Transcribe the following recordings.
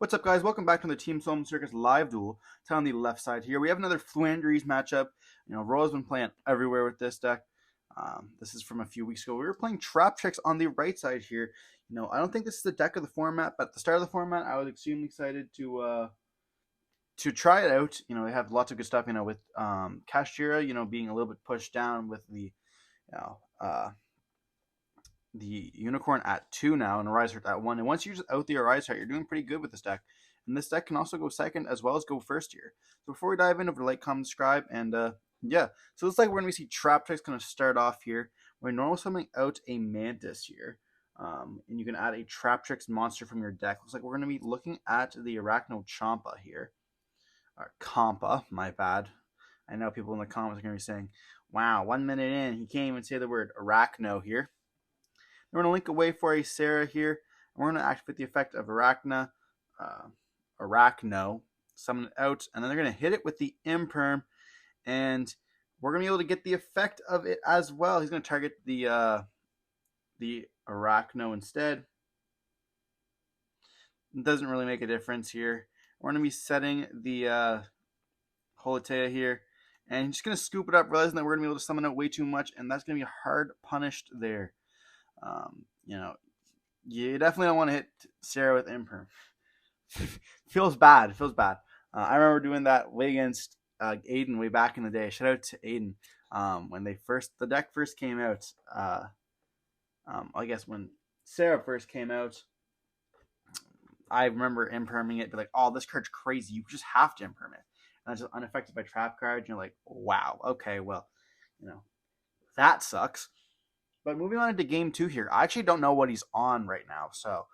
What's up, guys? Welcome back to the Team Solemn Circus live duel. On the left side here, we have another Floowandereeze matchup. Royal's been playing everywhere with this deck. This is from a few weeks ago. We were playing Traptrix on the right side here. I don't think this is the deck of the format, but at the start of the format, I was extremely excited to try it out. They have lots of good stuff. With Kashira, being a little bit pushed down with the Unicorn at 2 now and Arise Heart at 1. And once you use out the Arise Heart, you're doing pretty good with this deck. And this deck can also go second as well as go first here. So before we dive in, over to like, comment, subscribe, and yeah. So it looks like we're going to see Traptrix going to start off here. We're normal summoning out a Mantis here. And you can add a Traptrix monster from your deck. Looks like we're going to be looking at the Arachno Champa here. Or Compa, my bad. I know people in the comments are going to be saying, wow, 1 minute in, he can't even say the word Arachno here. We're going to link away for a Sarah here. And we're going to activate the effect of Arachno, summon it out, and then they're going to hit it with the Imperm, and we're going to be able to get the effect of it as well. He's going to target the Arachno instead. It doesn't really make a difference here. We're going to be setting the Holotea here, and he's just going to scoop it up, realizing that we're going to be able to summon out way too much, and that's going to be hard punished there. You definitely don't want to hit Sarah with Imperm. Feels bad. I remember doing that way against Aiden way back in the day. Shout out to Aiden. When the deck first came out, I guess when Sarah first came out, I remember Imperming it, be like, oh, this card's crazy. You just have to Imperm it. And it's just unaffected by trap cards. And you're like, wow, okay, well, that sucks. But moving on into game 2 here, I actually don't know what he's on right now. So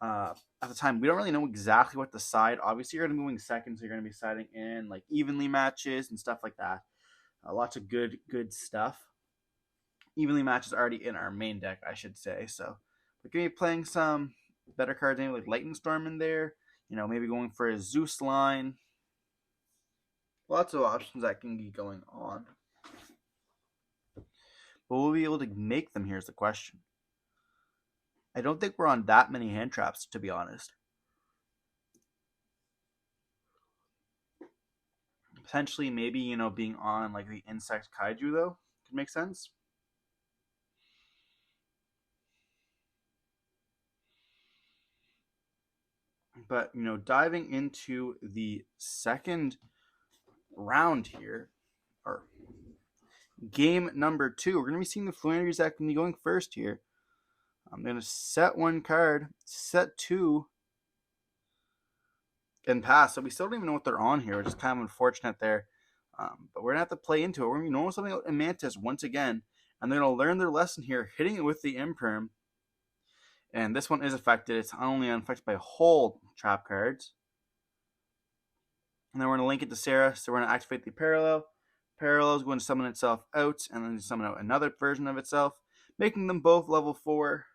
at the time, we don't really know exactly what to side. Obviously, you're going to be moving second, so you're going to be siding in like evenly matches and stuff like that. Lots of good stuff. Evenly matches already in our main deck, I should say. So we're going to be playing some better cards, maybe like Lightning Storm in there. Maybe going for a Zeus line. Lots of options that can be going on. But will we be able to make them? Here's the question. I don't think we're on that many hand traps, to be honest. Potentially, maybe, being on like the Insect Kaiju, though, could make sense. But, diving into the second round here, or game number 2, we're going to be seeing the Floowandereeze deck going first here. I'm going to set 1 card, set 2, and pass. So we still don't even know what they're on here, which is kind of unfortunate there. But we're going to have to play into it. We're going to be normal something out in Mantis once again, and they're going to learn their lesson here, hitting it with the Imperm. And this one is affected. It's only unaffected by whole trap cards. And then we're going to link it to Sarah. So we're going to activate the Parallel. Parallel is going to summon itself out, and then summon out another version of itself, making them both level 4.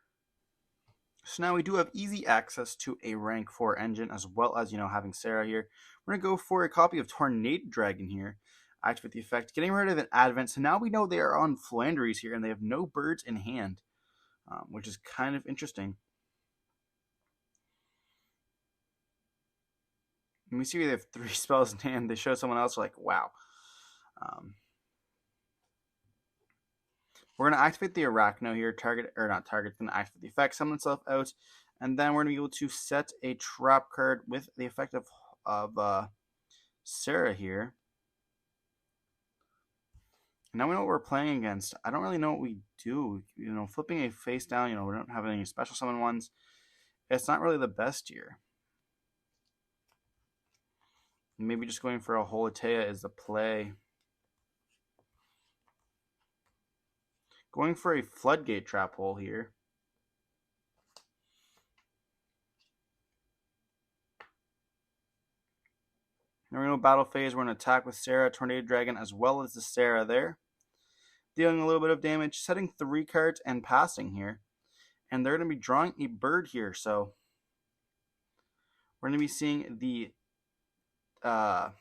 So now we do have easy access to a rank 4 engine, as well as, having Sarah here. We're going to go for a copy of Tornado Dragon here. Activate the effect, getting rid of an Advent. So now we know they are on Floowandereeze here, and they have no birds in hand, which is kind of interesting. And we see they have 3 spells in hand. They show someone else, like, wow. We're going to activate the Arachno here, going to activate the effect, summon itself out, and then we're going to be able to set a trap card with the effect of Sarah here. And now we know what we're playing against. I don't really know what we do. Flipping a face down, we don't have any special summon ones. It's not really the best here. Maybe just going for a Holotea is the play. Going for a Floodgate trap hole here. Now we're going to battle phase. We're going to attack with Sarah, Tornado Dragon, as well as the Sarah there. Dealing a little bit of damage, setting 3 cards and passing here. And they're going to be drawing a bird here. So we're going to be seeing the town,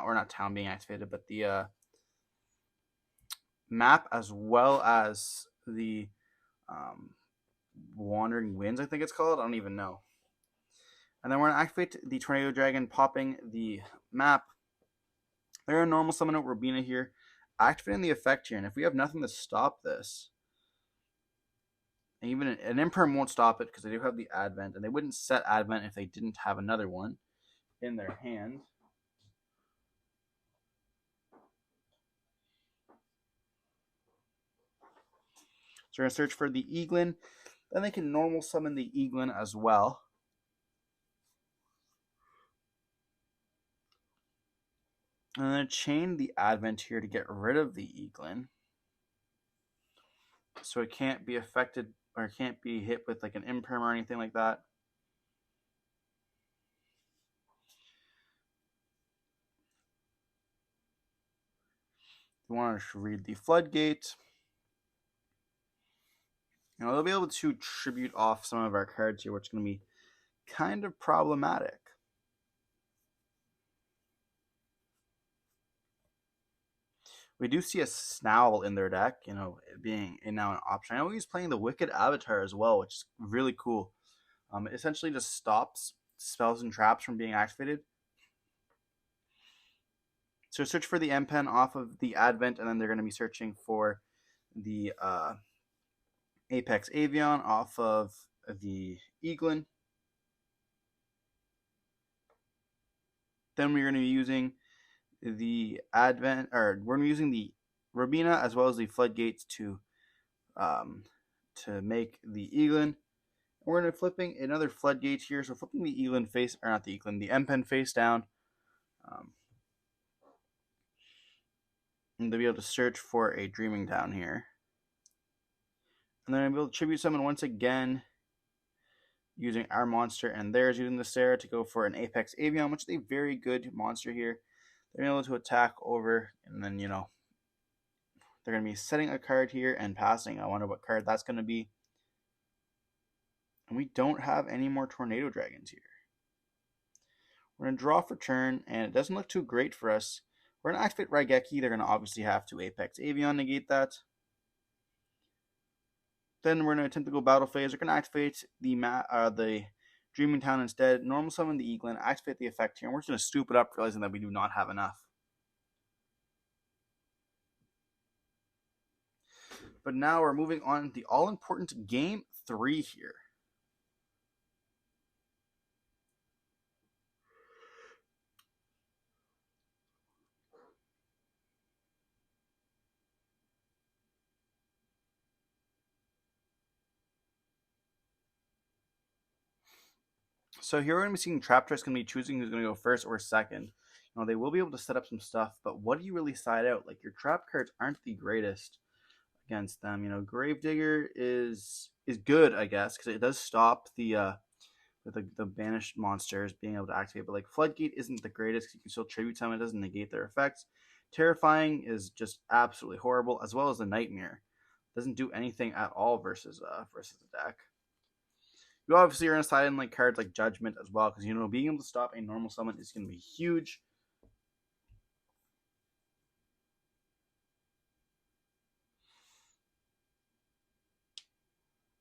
or not town being activated, but the map, as well as the Wandering Winds, I think it's called. I don't even know. And then we're going to activate the Tornado Dragon, popping the map. They're going to normal summon out Robina here, activating the effect here. And if we have nothing to stop this, and even an Imperm won't stop it because they do have the Advent, and they wouldn't set Advent if they didn't have another one in their hand. So we're going to search for the Eaglin. Then they can normal summon the Eaglin as well. And then chain the Advent here to get rid of the Eaglin. So it can't be affected or can't be hit with like an Imperm or anything like that. You want to read the Floodgate. You know, they'll be able to tribute off some of our cards here, which is going to be kind of problematic. We do see a Snowl in their deck, you know, being now an option. I know he's playing the Wicked Avatar as well, which is really cool. It essentially just stops spells and traps from being activated. So search for the M-Pen off of the Advent, and then they're going to be searching for the Apex Avion off of the Eaglin. Then we're going to be using the Advent, or we're going to be using the Robina as well as the Floodgates to make the Eaglin. We're going to be flipping another Floodgate here, so flipping the Eaglin face, or not the Eaglin, the M-Pen face down. And they'll be able to search for a Dreaming Down here. And then I'll be able to tribute summon once again using our monster and theirs, using the Sarah to go for an Apex Avion, which is a very good monster here. They're able to attack over, and then, you know, they're going to be setting a card here and passing. I wonder what card that's going to be. And we don't have any more Tornado Dragons here. We're going to draw for turn, and it doesn't look too great for us. We're going to activate Raigeki. They're going to obviously have to Apex Avion negate that. Then we're going to attempt to go battle phase. We're going to activate the Dreaming Town instead. Normal summon the Eaglin, activate the effect here, and we're just going to scoop it up, realizing that we do not have enough. But now we're moving on to the all-important Game 3 here. So here we're going to be seeing Traptrix going to be choosing who's going to go first or second. You know, they will be able to set up some stuff, but what do you really side out? Like, your trap cards aren't the greatest against them. You know, Gravedigger is good, I guess, because it does stop the banished monsters being able to activate. But like, Floodgate isn't the greatest because you can still tribute summon. It doesn't negate their effects. Terrifying is just absolutely horrible, as well as the Nightmare. Doesn't do anything at all versus the deck. You obviously are going to side in like cards like Judgment as well, because, you know, being able to stop a normal summon is going to be huge.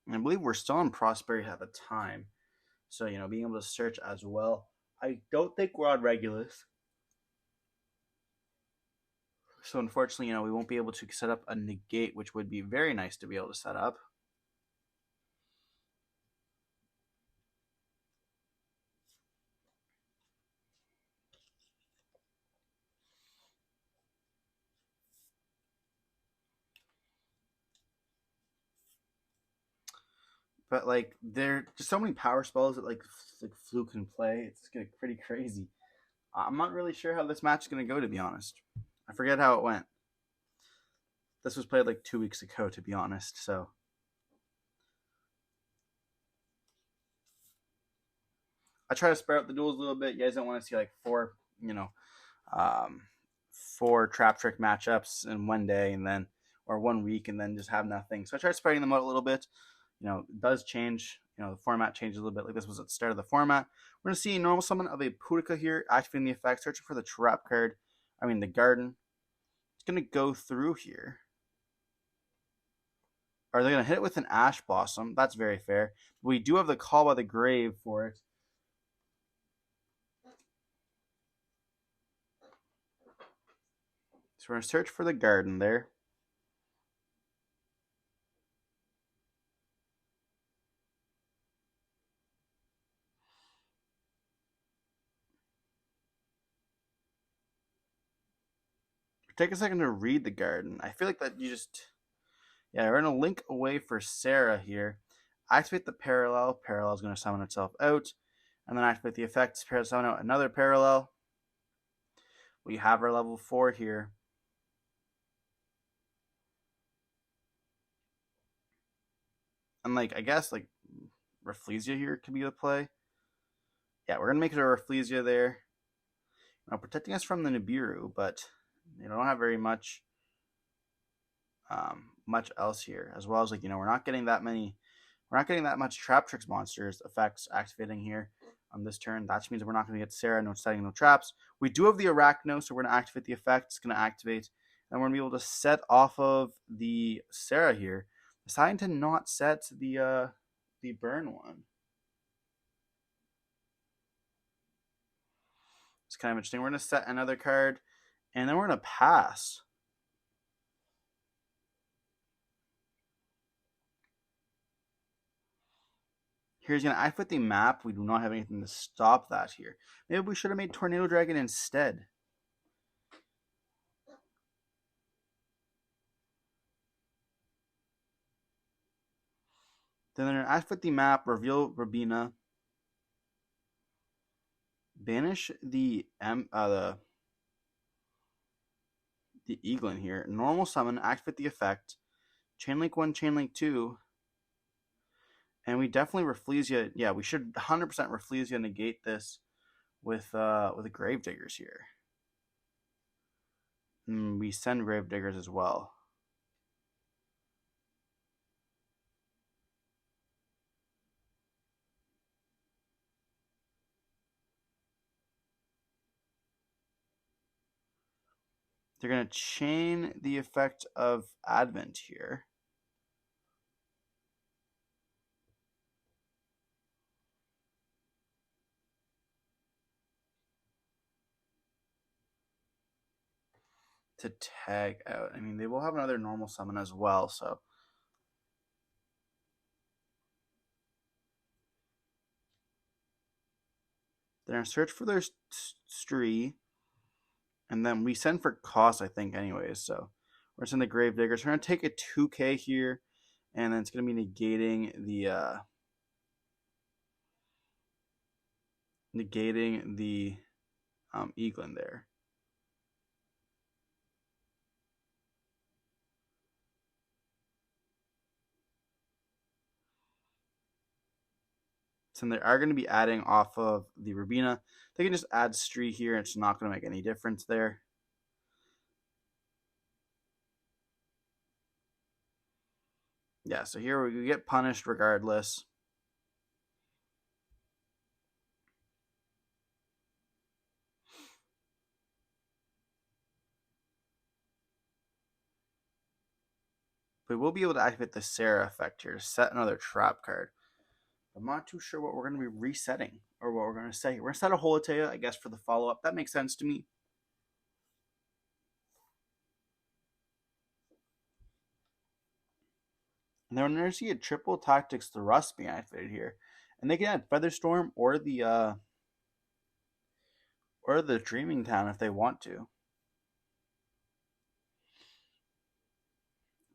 And I believe we're still on Prosperity at the time, so, you know, being able to search as well. I don't think we're on Regulus, so unfortunately, you know, we won't be able to set up a negate, which would be very nice to be able to set up. But like, there are just so many power spells that like Flu can play. It's getting pretty crazy. I'm not really sure how this match is going to go, to be honest. I forget how it went. This was played like 2 weeks ago, to be honest. So I try to spread out the duels a little bit. You guys don't want to see like four Traptrix matchups in one day, and then, or 1 week, and then just have nothing. So I try spreading them out a little bit. You know, it does change. You know, the format changes a little bit. Like, this was at the start of the format. We're going to see a normal summon of a Pudica here, activating the effect, searching for the trap card. I mean, the garden. It's going to go through here. Are they going to hit it with an Ash Blossom? That's very fair. We do have the Call by the Grave for it. So we're going to search for the garden there. Take a second to read the garden. I feel like that you just... Yeah, we're going to link away for Sarah here. Activate the parallel. Parallel is going to summon itself out. And then activate the effects. Summon out another parallel. We have our level 4 here. And I guess Rafflesia here could be the play. Yeah, we're going to make it a Rafflesia there. Now protecting us from the Nibiru, but they don't have very much else here. As well as we're not getting that much Traptrix monsters effects activating here on this turn. That means we're not going to get Sarah, no setting, no traps. We do have the Arachno, so we're going to activate the effect. It's going to activate, and we're going to be able to set off of the Sarah here. Deciding to not set the burn one. It's kind of interesting. We're going to set another card, and then we're going to pass. Here's going to activate the map. We do not have anything to stop that here. Maybe we should have made Tornado Dragon instead. Then they're going to activate the map, reveal Rabina, banish the Eaglin here, normal summon, activate the effect, Chainlink 1, Chainlink 2, and we definitely Rafflesia. Yeah, we should 100% Rafflesia negate this with the Gravediggers here. And we send Gravediggers as well. They're going to chain the effect of Advent here. To tag out. I mean, they will have another normal summon as well, so. They're going to search for their Stree. And then we send for cost, I think, anyways. So we're going to send the Gravediggers. We're going to take a 2K here. And then it's going to be negating the Eaglin there. So they are going to be adding off of the Rabina. They can just add Stree here. It's not going to make any difference there. Yeah, so here we get punished regardless. But we'll be able to activate the Sarah effect here to set another trap card. I'm not too sure what we're going to be resetting or what we're going to say. We're going to set a Holotea, I guess, for the follow-up. That makes sense to me. And then we're going to see a triple tactics thrust being activated here. And they can add Featherstorm or the Dreaming Town if they want to.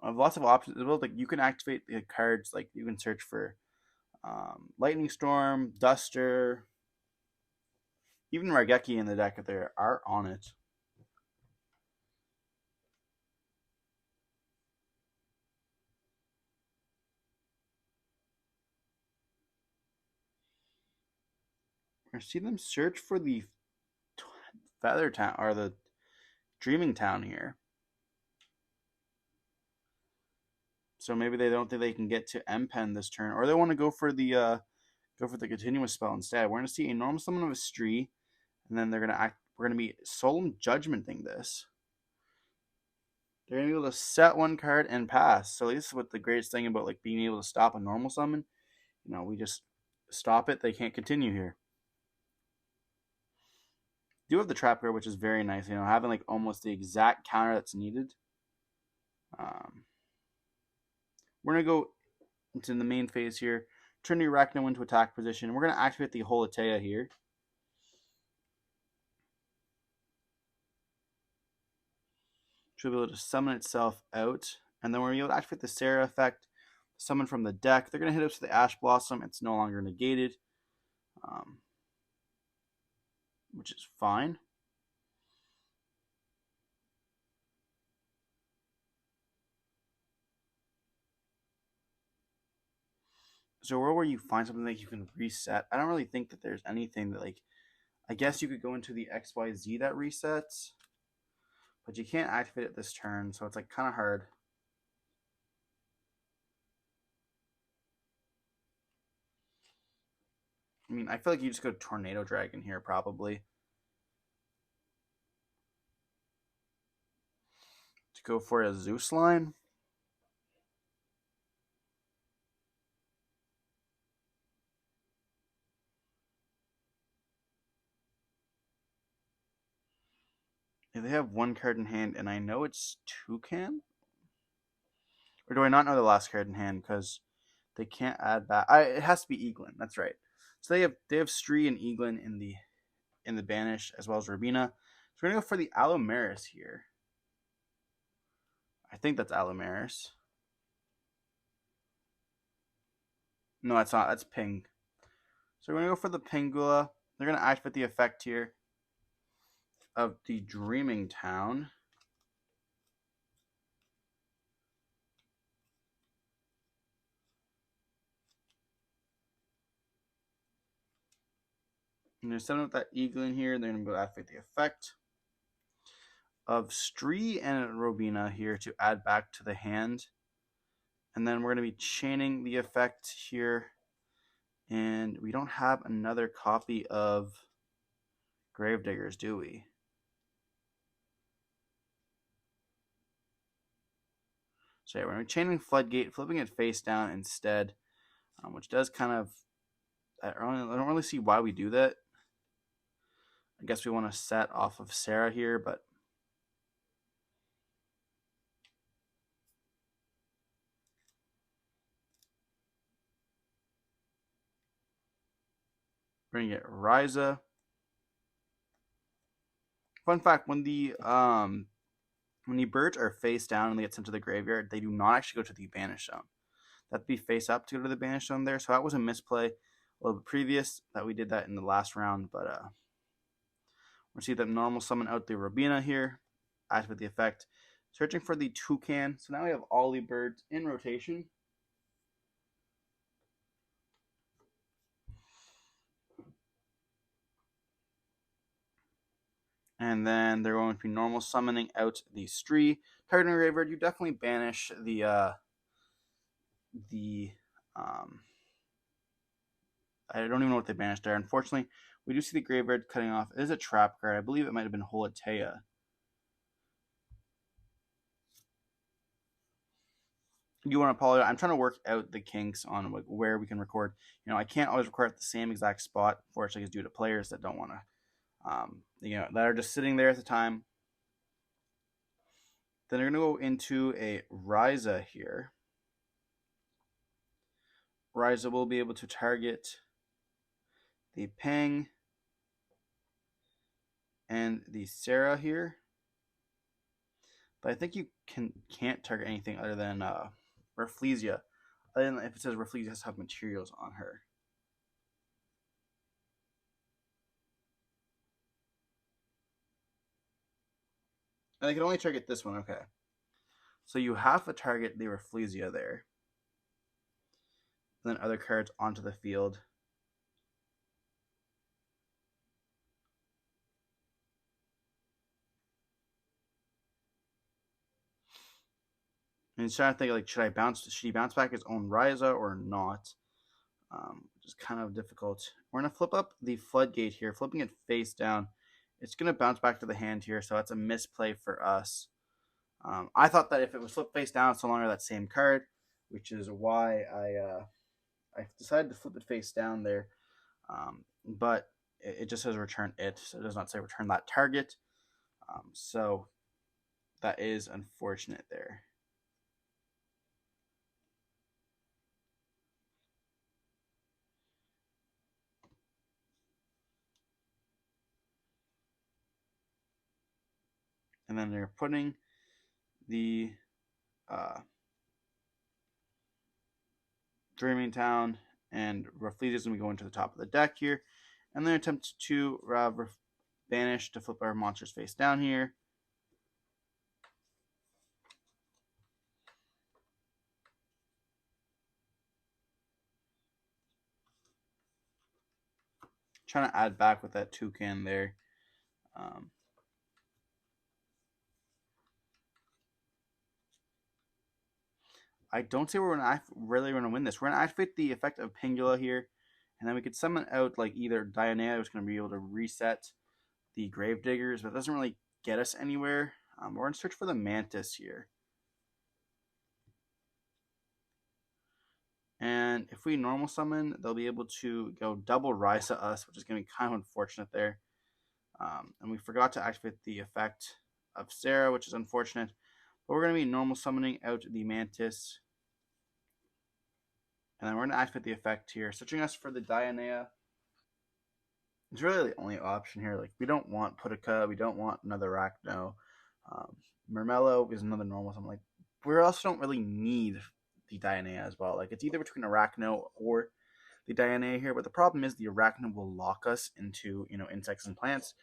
I have lots of options. You can activate the cards, you can search for Lightning Storm, Duster, even Raigeki in the deck if they are on it. We're going to see them search for the Feather Town or the Dreaming Town here. So maybe they don't think they can get to M-Pen this turn, or they want to go for the continuous spell instead. We're going to see a normal summon of a Stree, and then we're going to be Solemn Judgmenting this. They're going to be able to set one card and pass. So this is what the greatest thing about being able to stop a normal summon. We just stop it. They can't continue here. Do have the trap card, which is very nice. You know, having like almost the exact counter that's needed. We're gonna go into the main phase here. Turn the Arachno into attack position. We're gonna activate the Holotea here. Should be able to summon itself out, and then we're able to activate the Sarah effect. Summon from the deck. They're gonna hit us with the Ash Blossom. It's no longer negated, which is fine. So where you find something that you can reset, I don't really think that there's anything that like, I guess you could go into the XYZ that resets, but you can't activate it this turn, so it's like kind of hard. I mean, I feel like you just go Tornado Dragon here probably. To go for a Zeus line. They have one card in hand, and I know it's Toucan? Or do I not know the last card in hand? Because they can't add back. It has to be Eaglin. That's right. So they have Stree and Eaglin in the banish, as well as Robina. So we're gonna go for the Alomaris here. I think that's Alomaris. No, that's not. That's Ping. So we're gonna go for the Pingula. They're gonna activate the effect here of the Dreaming Town. And they're setting up that Eagle in here. They're going to go activate the effect of Stree and Robina here to add back to the hand. And then we're going to be chaining the effect here. And we don't have another copy of Gravediggers, do we? So yeah, we're going to be chaining Floodgate, flipping it face down instead, which does kind of, I don't really see why we do that. I guess we want to set off of Sarah here, but we're gonna get Ryza. Fun fact: when the birds are face down and they get sent to the graveyard, they do not actually go to the banish zone. That'd be face up to go to the banish zone there. So that was a misplay a little bit previous that we did that in the last round, but we'll see that normal summon out the Robina here, activate the effect, searching for the Toucan. So now we have all the birds in rotation. And then they're going to be normal summoning out the Stree. Targeting graveyard, you definitely banish the I don't even know what they banished there. Unfortunately, we do see the graveyard cutting off. It is a trap card. I believe it might have been Holotea. You want to apologize? I'm trying to work out the kinks on like where we can record. You know, I can't always record at the same exact spot. Fortunately, it's due to players that don't want to, that are just sitting there at the time. Then they're going to go into a Ryza here. Ryza will be able to target the Ping and the Sarah here. But I think you can't target anything other than Rafflesia. Other than if it says Rafflesia has to have materials on her. And I can only target this one, okay. So you have to target the Rafflesia there. And then other cards onto the field. And he's trying to think like, should he bounce back his own Ryza or not? Which is kind of difficult. We're gonna flip up the Floodgate here, flipping it face down. It's gonna bounce back to the hand here, so that's a misplay for us. I thought that if it was flipped face down, it's no longer that same card, which is why I decided to flip it face down there. But it just says return it, so it does not say return that target. So that is unfortunate there. And then they're putting the Dreaming Town and Rafflesia is going to go into the top of the deck here. And then attempt to banish to flip our monsters face down here. Trying to add back with that toucan there. I don't say we're really going to win this. We're going to activate the effect of Pingula here, and then we could summon out like either Dianea, who's going to be able to reset the Gravediggers, but it doesn't really get us anywhere. We're going to search for the Mantis here. And if we normal summon, they'll be able to go double Rise at us, which is going to be kind of unfortunate there. And we forgot to activate the effect of Sarah, which is unfortunate. But we're going to be normal summoning out the Mantis. And then we're going to activate the effect here, searching us for the Dianea. It's really the only option here. Like, we don't want Pudica, we don't want another Arachno. Mermello is another normal summon. Like, we also don't really need the Dianea as well. Like, it's either between Arachno or the Dianea here, but the problem is the Arachno will lock us into, insects and plants.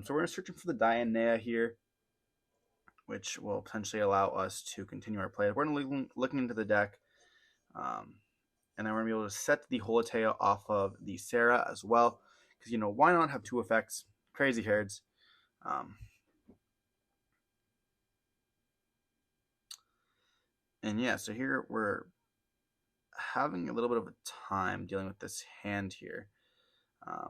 So we're searching for the Dianea here, which will potentially allow us to continue our play. We're looking into the deck, and then we're going to be able to set the Holotea off of the Sarah as well, because, why not have two effects? Crazy cards. And yeah, so here we're having a little bit of a time dealing with this hand here.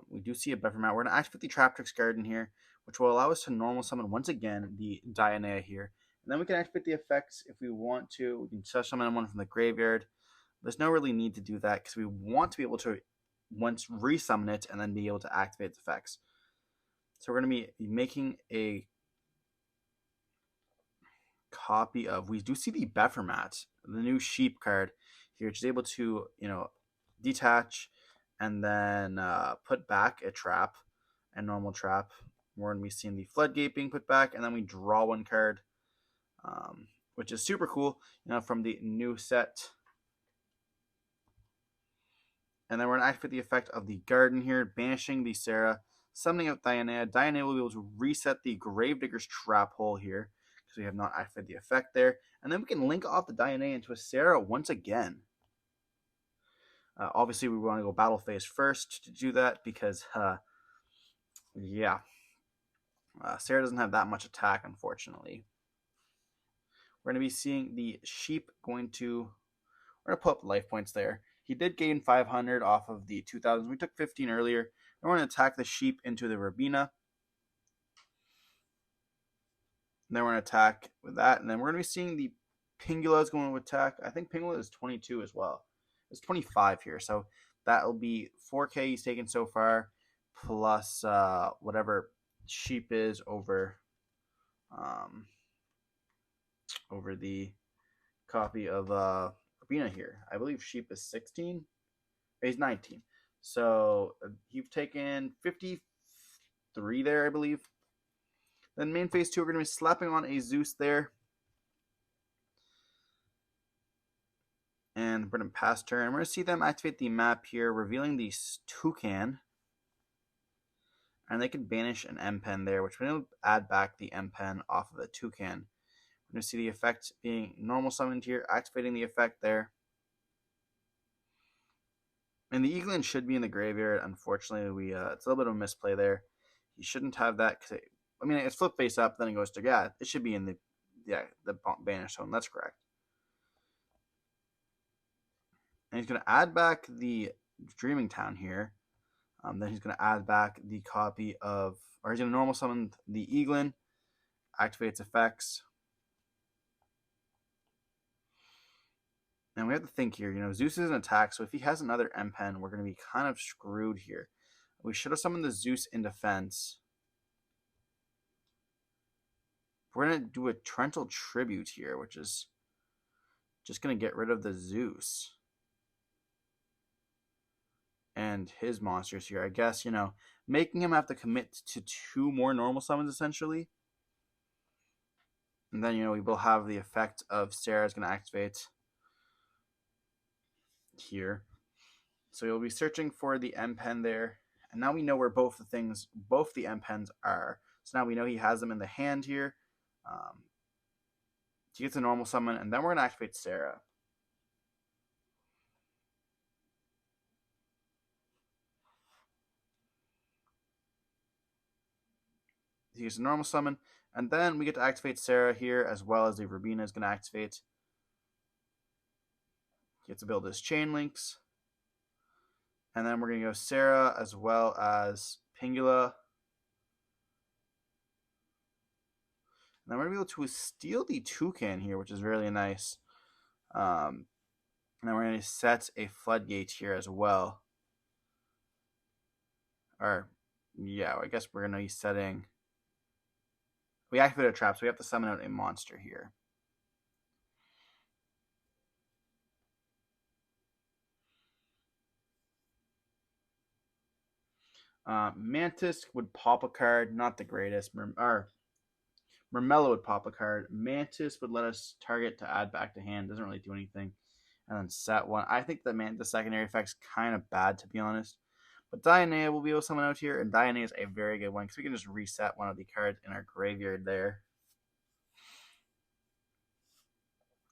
We do see a buffer mat. We're going to activate the Traptrix Garden here, which will allow us to normal summon once again the Dianea here. And then we can activate the effects if we want to. We can summon one from the graveyard. There's no really need to do that because we want to be able to once resummon it and then be able to activate the effects. So we're going to be making a copy of, we do see the Beffermat, the new sheep card here, which is able to, detach and then put back a trap, a normal trap. We're going to be seeing the Floodgate being put back, and then we draw one card, which is super cool, from the new set. And then we're going to activate the effect of the Garden here, banishing the Sarah, summoning out Dianea. Dianea will be able to reset the Gravedigger's Trap Hole here, because we have not activated the effect there. And then we can link off the Dianea into a Sarah once again. Obviously, we want to go battle phase first to do that, because, Sarah doesn't have that much attack, unfortunately. We're going to be seeing the sheep we're going to put up life points there. He did gain 500 off of the 2000s. We took 15 earlier. And we're going to attack the sheep into the Rabina. And then we're going to attack with that. And then we're going to be seeing the Pingulas going to attack. I think Pingula is 22 as well. It's 25 here. So that will be 4K he's taken so far, plus whatever sheep is over the copy of Rabina here. I believe sheep is 16. He's 19. So you've taken 53 there, I believe. Then main phase 2, we're going to be slapping on a Zeus there. And we're going to pass turn. And we're going to see them activate the map here, revealing the Toucan. And they can banish an M-Pen there, which we're going to add back the M-Pen off of the Toucan. We're going to see the effect being normal summoned here, activating the effect there. And the Eaglin should be in the graveyard. Unfortunately, it's a little bit of a misplay there. He shouldn't have that. It's flip face up, then it goes to, it should be in the banish zone. That's correct. And he's going to add back the Dreaming Town here. Then he's going to add back the copy of, or he's going to normal summon the Eaglin, activate its effects. And we have to think here, Zeus is an attack, so if he has another M-Pen, we're going to be kind of screwed here. We should have summoned the Zeus in defense. We're going to do a Torrential Tribute here, which is just going to get rid of the Zeus and his monsters here. I guess, you know, making him have to commit to 2 more normal summons, essentially. And then, you know, we will have the effect of Sarah's going to activate here. So you'll be searching for the M pen there. And now we know where both the M pens are. So now we know he has them in the hand here. He gets a normal summon, and then we're going to activate Sarah. He gets a normal summon, and then we get to activate Sarah here, as well as the Rubina is going to activate. He gets to build his chain links. And then we're going to go Sarah as well as Pingula. And then we're going to be able to steal the Toucan here, which is really nice. And then we're going to set a Floodgate here as well. Or, yeah, I guess we're going to be setting... We activated a trap, so we have to summon out a monster here. Mantis would pop a card, not the greatest. Mermello would pop a card. Mantis would let us target to add back to hand. Doesn't really do anything. And then set one. I think the secondary effect's kind of bad, to be honest. But Diana will be able to summon out here. And Diana is a very good one, because we can just reset one of the cards in our graveyard there.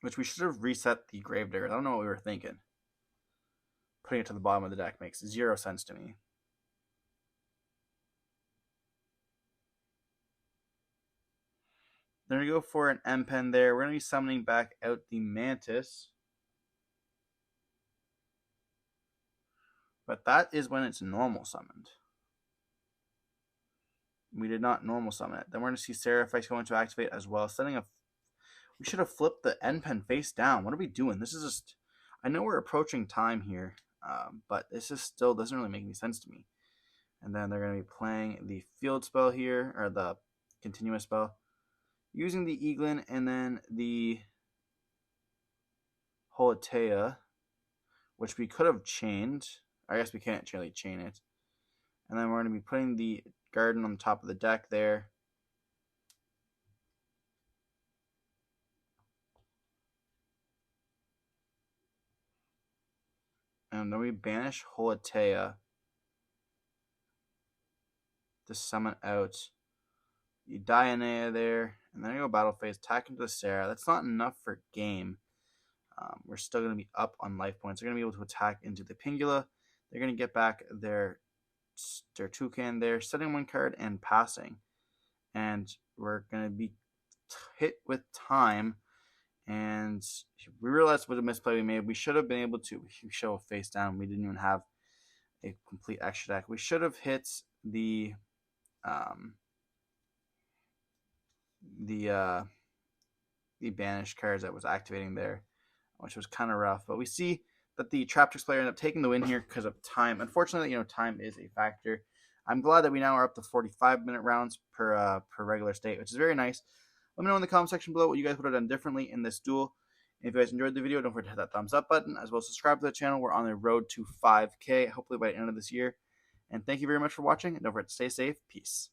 Which we should have reset the graveyard. I don't know what we were thinking. Putting it to the bottom of the deck makes 0 sense to me. Then we go for an M pen there. We're going to be summoning back out the Mantis. But that is when it's normal summoned. We did not normal summon it. Then we're going to see Seraphix going to activate as well. We should have flipped the N pen face down. What are we doing? This is just... I know we're approaching time here. But this is still doesn't really make any sense to me. And then they're going to be playing the field spell here. Or the continuous spell. Using the Eaglin and then the Holatea, which we could have chained. I guess we can't really chain it. And then we're going to be putting the Garden on the top of the deck there. And then we banish Holatea to summon out the Diana there. And then I go battle phase, attack into the Sarah. That's not enough for game. We're still going to be up on life points. They're going to be able to attack into the Pingula. They're going to get back their Toucan there, setting 1 card and passing. And we're going to be hit with time. And we realized what a misplay we made. We should have been able to show face down. We didn't even have a complete extra deck. We should have hit the banished cards that was activating there, which was kind of rough. But we see that the Traptrix player ended up taking the win here because of time. Unfortunately, you know, time is a factor. I'm glad that we now are up to 45-minute rounds per regular state, which is very nice. Let me know in the comment section below what you guys would have done differently in this duel. And if you guys enjoyed the video, don't forget to hit that thumbs up button, as well as subscribe to the channel. We're on the road to 5K, hopefully by the end of this year. And thank you very much for watching, and don't forget to stay safe. Peace.